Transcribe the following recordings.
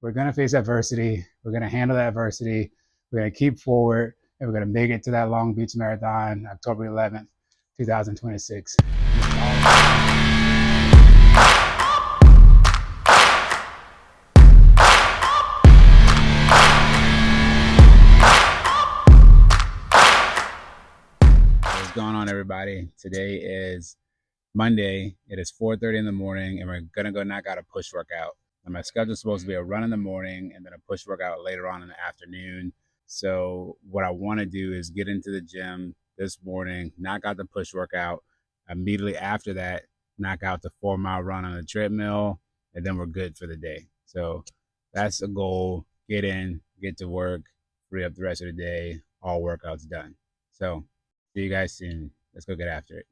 We're going to face adversity. We're going to handle that adversity. We're going to keep forward, and we're going to make it to that Long Beach Marathon, October 11th, 2026. What's going on, everybody? Today is Monday. It is 4:30 in the morning, and we're going to go knock out a push workout. And my schedule is supposed to be a run in the morning and then a push workout later on in the afternoon. So what I want to do is get into the gym this morning, knock out the push workout. Immediately after that, knock out the 4-mile run on the treadmill, and then we're good for the day. So that's the goal. Get in, get to work, free up the rest of the day, all workouts done. So see you guys soon. Let's go get after it.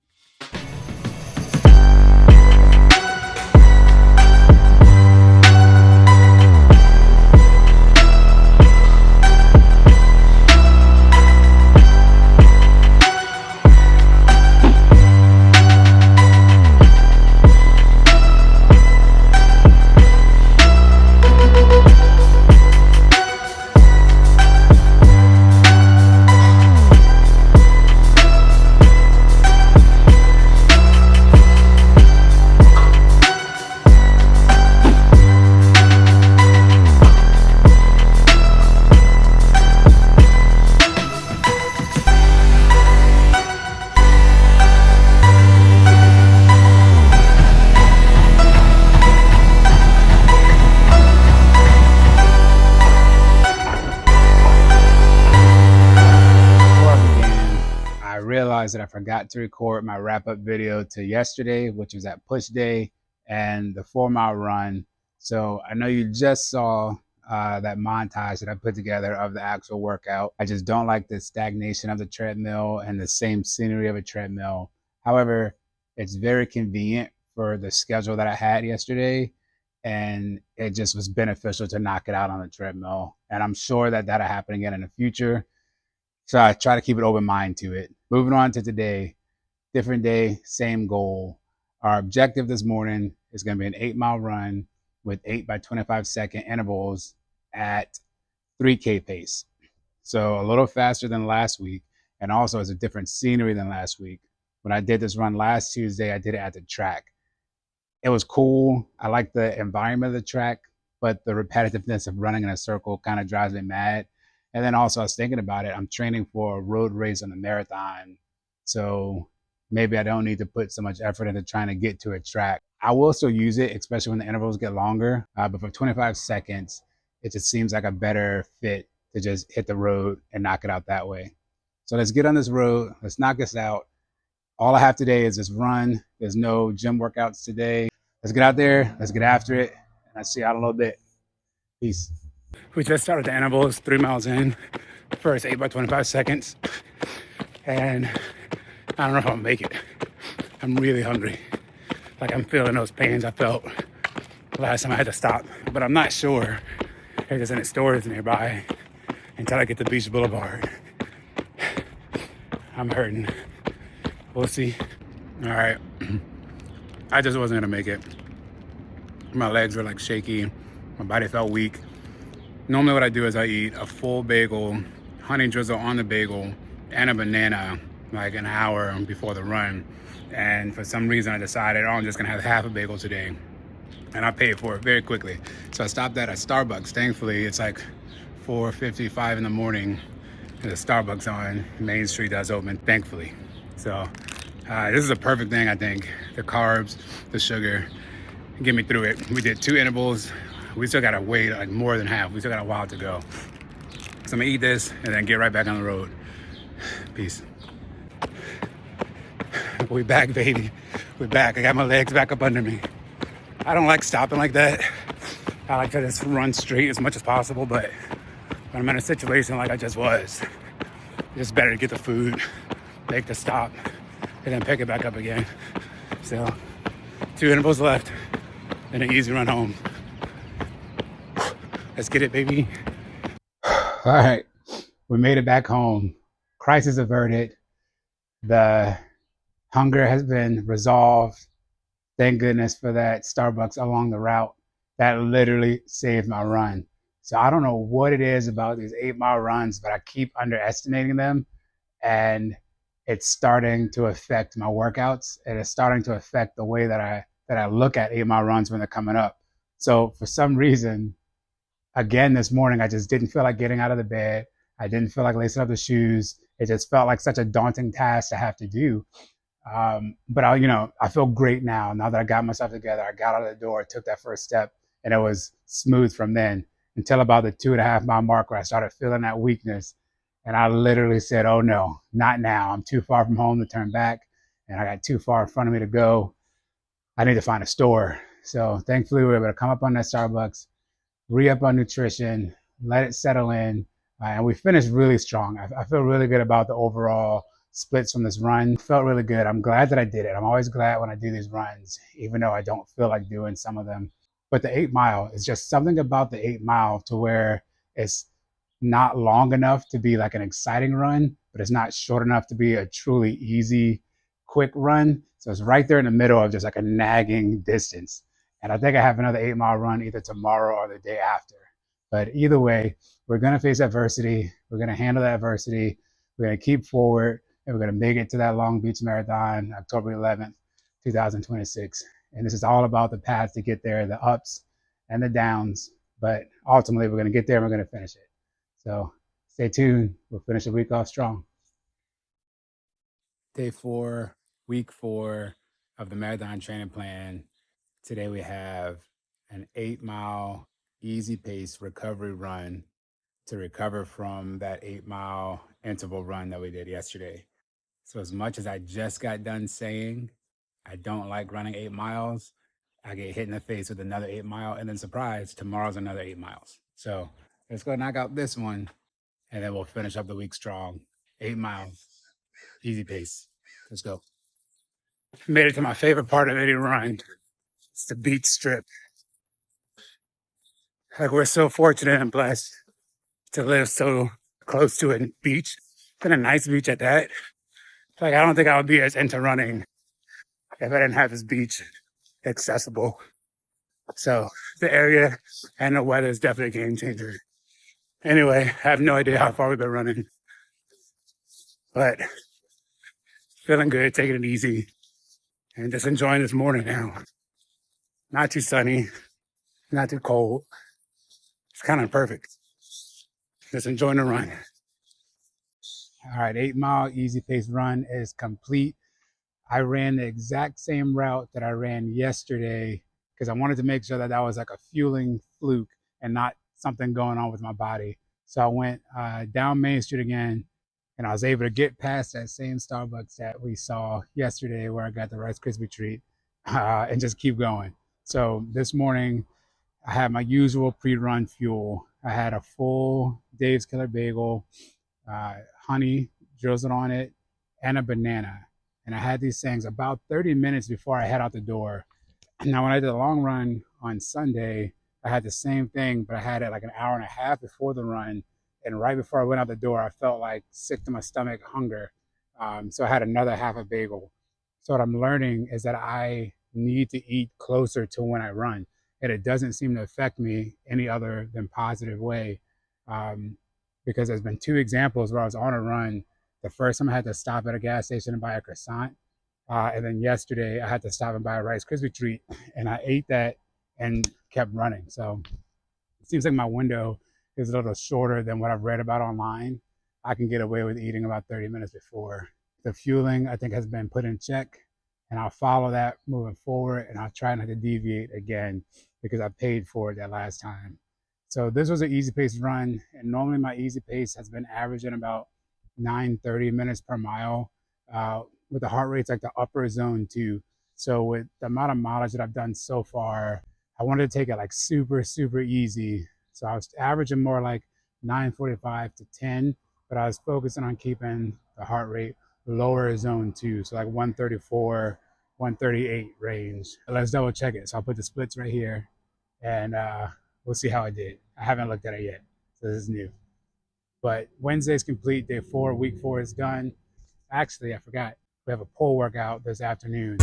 Realized that I forgot to record my wrap-up video to yesterday, which was at push day and the 4-mile run. So I know you just saw that montage that I put together of the actual workout. I just don't like the stagnation of the treadmill and the same scenery of a treadmill. However, it's very convenient for the schedule that I had yesterday, and it just was beneficial to knock it out on the treadmill. And I'm sure that that'll happen again in the future. So I try to keep an open mind to it. Moving on to today, different day, same goal. Our objective this morning is going to be an 8-mile run with 8 by 25-second intervals at 3K pace. So a little faster than last week, and also it's a different scenery than last week. When I did this run last Tuesday, I did it at the track. It was cool. I like the environment of the track, but the repetitiveness of running in a circle kind of drives me mad. And then also I was thinking about it, I'm training for a road race on a marathon. So maybe I don't need to put so much effort into trying to get to a track. I will still use it, especially when the intervals get longer. But for 25 seconds, it just seems like a better fit to just hit the road and knock it out that way. So let's get on this road. Let's knock this out. All I have today is this run. There's no gym workouts today. Let's get out there. Let's get after it. And I'll see you out in a little bit. Peace. We just started the intervals, 3 miles in, first 8 by 25 seconds. And I don't know if I'll make it. I'm really hungry. Like I'm feeling those pains I felt last time I had to stop. But I'm not sure if there's any stores nearby until I get to Beach Boulevard. I'm hurting. We'll see. All right. I just wasn't gonna make it. My legs were like shaky. My body felt weak. Normally what I do is I eat a full bagel, honey drizzle on the bagel, and a banana like an hour before the run. And for some reason I decided, I'm just gonna have half a bagel today. And I paid for it very quickly. So I stopped at a Starbucks. Thankfully, it's like 4:55 in the morning. And the Starbucks on Main Street that's open, thankfully. So this is a perfect thing, I think. The carbs, the sugar, get me through it. We did 2 intervals. We still gotta wait like more than half. We still got a while to go. So I'm gonna eat this and then get right back on the road. Peace. We back, baby. We back. I got my legs back up under me. I don't like stopping like that. I like to just run straight as much as possible, but when I'm in a situation like I just was, it's better to get the food, make the stop, and then pick it back up again. So 2 intervals left and an easy run home. Let's get it, baby. All right, we made it back home. Crisis averted. The hunger has been resolved. Thank goodness for that Starbucks along the route that literally saved my run. So I don't know what it is about these 8 mile runs, but I keep underestimating them, and it's starting to affect my workouts, and it's starting to affect the way that I look at 8 mile runs when they're coming up. So for some reason, again this morning, I just didn't feel like getting out of the bed. I didn't feel like lacing up the shoes. It just felt like such a daunting task to have to do. But I feel great now. Now that I got myself together, I got out of the door, took that first step, and it was smooth from then until about the 2.5 mile mark where I started feeling that weakness. And I literally said, "Oh no, not now. I'm too far from home to turn back, and I got too far in front of me to go. I need to find a store." So thankfully, we were able to come up on that Starbucks, re-up on nutrition, let it settle in, and we finished really strong. I feel really good about the overall splits from this run. Felt really good. I'm glad that I did it. I'm always glad when I do these runs, even though I don't feel like doing some of them. But the 8 mile is just something about the 8 mile to where it's not long enough to be like an exciting run, but it's not short enough to be a truly easy, quick run. So it's right there in the middle of just like a nagging distance. And I think I have another 8 mile run either tomorrow or the day after. But either way, we're going to face adversity. We're going to handle that adversity. We're going to keep forward, and we're going to make it to that Long Beach Marathon, October 11th, 2026. And this is all about the path to get there, the ups and the downs. But ultimately, we're going to get there and we're going to finish it. So stay tuned. We'll finish the week off strong. Day 4, week 4 of the marathon training plan. Today we have an 8 mile easy pace recovery run to recover from that 8 mile interval run that we did yesterday. So as much as I just got done saying I don't like running 8 miles, I get hit in the face with another 8 mile, and then surprise, tomorrow's another 8 miles. So let's go knock out this one, and then we'll finish up the week strong. 8 miles, easy pace. Let's go. Made it to my favorite part of any run. It's the beach strip. Like, we're so fortunate and blessed to live so close to a beach, and a nice beach at that. Like, I don't think I would be as into running if I didn't have this beach accessible. So the area and the weather is definitely a game changer. Anyway, I have no idea how far we've been running, but feeling good, taking it easy, and just enjoying this morning now. Not too sunny, not too cold. It's kind of perfect. Just enjoying the run. All right, 8 mile easy pace run is complete. I ran the exact same route that I ran yesterday because I wanted to make sure that that was like a fueling fluke and not something going on with my body. So I went down Main Street again, and I was able to get past that same Starbucks that we saw yesterday where I got the Rice Krispie treat, and just keep going. So this morning, I had my usual pre-run fuel. I had a full Dave's Killer Bagel, honey drizzled on it, and a banana. And I had these things about 30 minutes before I head out the door. Now, when I did a long run on Sunday, I had the same thing, but I had it like an hour and a half before the run. And right before I went out the door, I felt like sick to my stomach, hunger. So I had another half a bagel. So what I'm learning is that I need to eat closer to when I run, and it doesn't seem to affect me any other than positive way. Um, because there's been two examples where I was on a run. The first time I had to stop at a gas station and buy a croissant. And then yesterday I had to stop and buy a Rice Krispie treat, and I ate that and kept running. So it seems like my window is a little shorter than what I've read about online. I can get away with eating about 30 minutes before. The fueling, I think, has been put in check, and I'll follow that moving forward, and I'll try not to deviate again because I paid for it that last time. So this was an easy pace run, and normally my easy pace has been averaging about 9:30 minutes per mile, with the heart rates like the upper zone too. So with the amount of mileage that I've done so far, I wanted to take it like super, super easy. So I was averaging more like 9:45 to 10, but I was focusing on keeping the heart rate lower zone too. So like 134, 138 range. Let's double check it. So I'll put the splits right here, and we'll see how I did. I haven't looked at it yet, so this is new. But Wednesday's complete. Day 4, week 4 is done. Actually, I forgot. We have a pole workout this afternoon.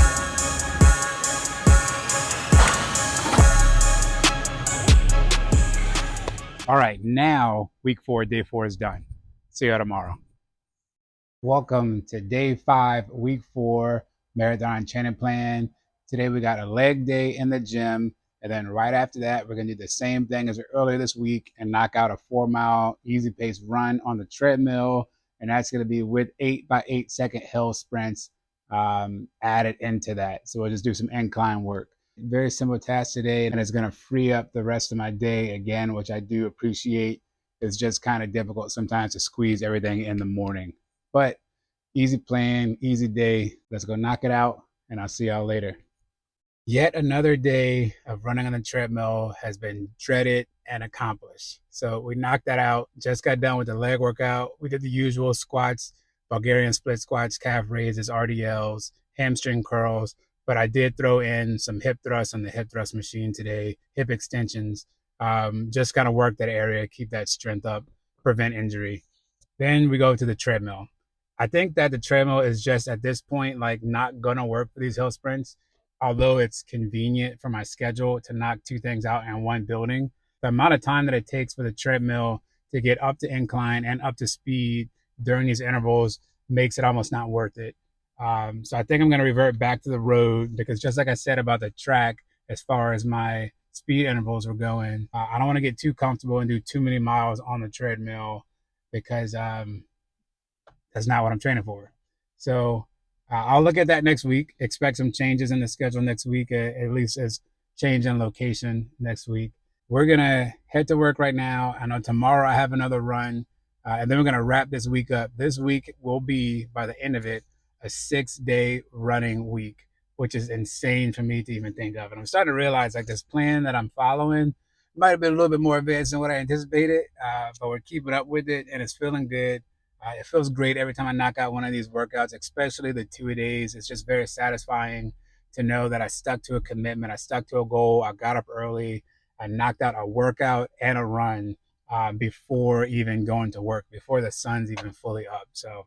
All right, now week 4, day 4 is done. See you tomorrow. Welcome to day 5, week 4 marathon training plan. Today we got a leg day in the gym, and then right after that, we're gonna do the same thing as earlier this week and knock out a 4-mile easy pace run on the treadmill, and that's gonna be with 8 by 8 second hill sprints added into that. So we'll just do some incline work. Very simple task today, and it's gonna free up the rest of my day again, which I do appreciate. It's just kind of difficult sometimes to squeeze everything in the morning. But easy plan, easy day. Let's go knock it out, and I'll see y'all later. Yet another day of running on the treadmill has been dreaded and accomplished. So we knocked that out. Just got done with the leg workout. We did the usual squats, Bulgarian split squats, calf raises, RDLs, hamstring curls. But I did throw in some hip thrusts on the hip thrust machine today, hip extensions. Just kind of work that area, keep that strength up, prevent injury. Then we go to the treadmill. I think that the treadmill is just at this point like not gonna work for these hill sprints, although it's convenient for my schedule to knock 2 things out in one building. The amount of time that it takes for the treadmill to get up to incline and up to speed during these intervals makes it almost not worth it. So I think I'm gonna revert back to the road because just like I said about the track, as far as my speed intervals were going, I don't want to get too comfortable and do too many miles on the treadmill because that's not what I'm training for. So I'll look at that next week. Expect some changes in the schedule next week, at least as change in location next week. We're gonna head to work right now. I know tomorrow I have another run, and then we're gonna wrap this week up. This week will be, by the end of it, a 6-day running week, which is insane for me to even think of. And I'm starting to realize like this plan that I'm following might have been a little bit more advanced than what I anticipated, but we're keeping up with it, and it's feeling good. It feels great every time I knock out one of these workouts, especially the 2-a-days. It's just very satisfying to know that I stuck to a commitment. I stuck to a goal. I got up early. I knocked out a workout and a run before even going to work, before the sun's even fully up. So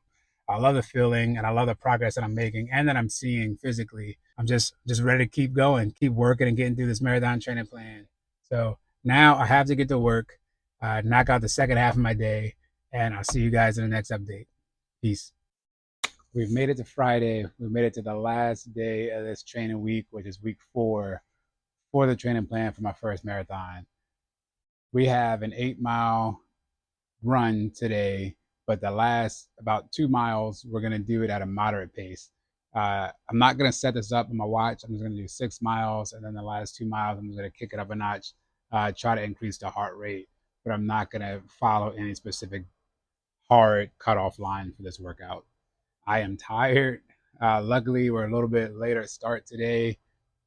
I love the feeling, and I love the progress that I'm making and that I'm seeing physically. I'm just ready to keep going, keep working, and getting through this marathon training plan. So now I have to get to work, knock out the second half of my day, and I'll see you guys in the next update. Peace. We've made it to Friday. We've made it to the last day of this training week, which is week 4 for the training plan for my first marathon. We have an 8-mile run today, but the last about 2 miles, we're going to do it at a moderate pace. I'm not going to set this up on my watch. I'm just going to do 6 miles, and then the last 2 miles, I'm going to kick it up a notch, try to increase the heart rate, but I'm not going to follow any specific hard cutoff line for this workout. I am tired. Luckily, we're a little bit later start today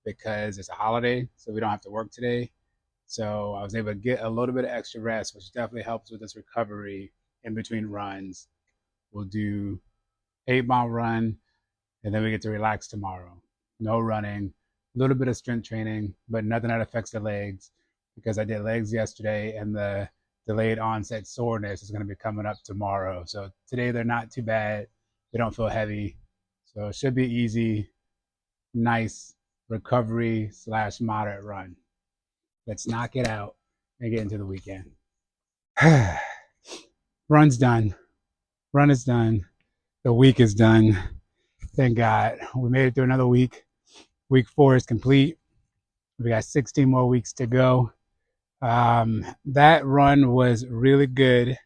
because it's a holiday, so we don't have to work today. So I was able to get a little bit of extra rest, which definitely helps with this recovery in between runs. We'll do 8-mile run, and then we get to relax tomorrow. No running, a little bit of strength training, but nothing that affects the legs because I did legs yesterday, and the delayed onset soreness is going to be coming up tomorrow. So today they're not too bad. They don't feel heavy. So it should be easy, nice recovery / moderate run. Let's knock it out and get into the weekend. Run's done. Run is done. The week is done. Thank God. We made it through another week. Week 4 is complete. We got 16 more weeks to go. That run was really good.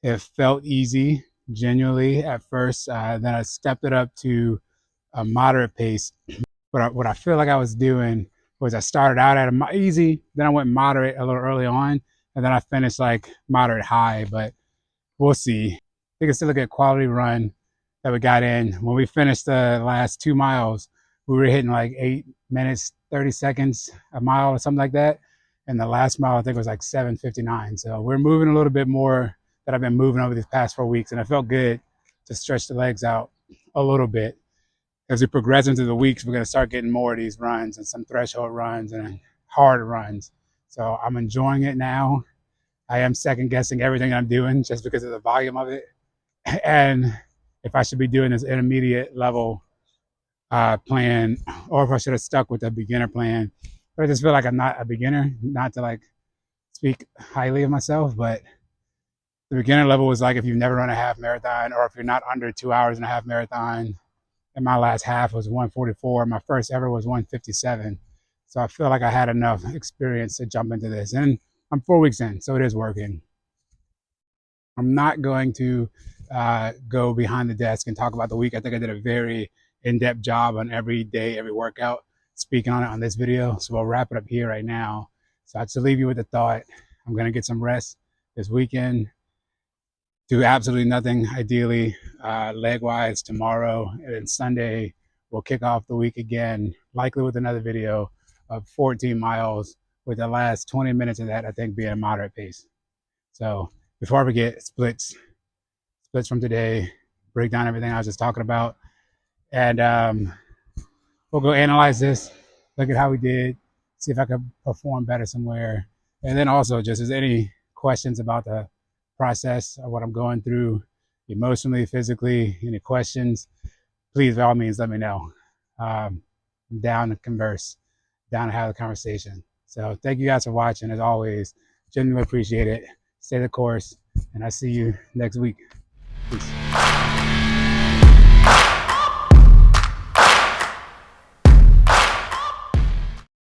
It felt easy, genuinely, at first. Then I stepped it up to a moderate pace. But what I feel like I was doing was I started out at a easy, then I went moderate a little early on, and then I finished like moderate high. But we'll see. We can still look at quality run that we got in. When we finished the last 2 miles, we were hitting like 8 minutes, 30 seconds a mile or something like that. And the last mile, I think, was like 7:59. So we're moving a little bit more than I've been moving over these past 4 weeks. And it felt good to stretch the legs out a little bit. As we progress into the weeks, we're going to start getting more of these runs and some threshold runs and hard runs. So I'm enjoying it now. I am second guessing everything I'm doing just because of the volume of it. And if I should be doing this intermediate level plan, or if I should have stuck with the beginner plan. But I just feel like I'm not a beginner, not to like speak highly of myself, but the beginner level was like if you've never run a half marathon or if you're not under 2 hours and a half marathon. And my last half was 1:44. My first ever was 1:57. So I feel like I had enough experience to jump into this. And I'm 4 weeks in, so it is working. I'm not going to go behind the desk and talk about the week. I think I did a very in-depth job on every day, every workout, speaking on it on this video. So we'll wrap it up here right now. So I just leave you with the thought, I'm going to get some rest this weekend, do absolutely nothing, ideally, leg-wise tomorrow. And then Sunday, we'll kick off the week again, likely with another video of 14 miles, with the last 20 minutes of that, I think, being a moderate pace. So before I forget, splits from today, break down everything I was just talking about. And we'll go analyze this, look at how we did, see if I could perform better somewhere. And then also, just as any questions about the process of what I'm going through emotionally, physically, any questions, please, by all means, let me know. I'm down to converse, down to have a conversation. So thank you guys for watching. As always, genuinely appreciate it. Stay the course, and I'll see you next week. Peace.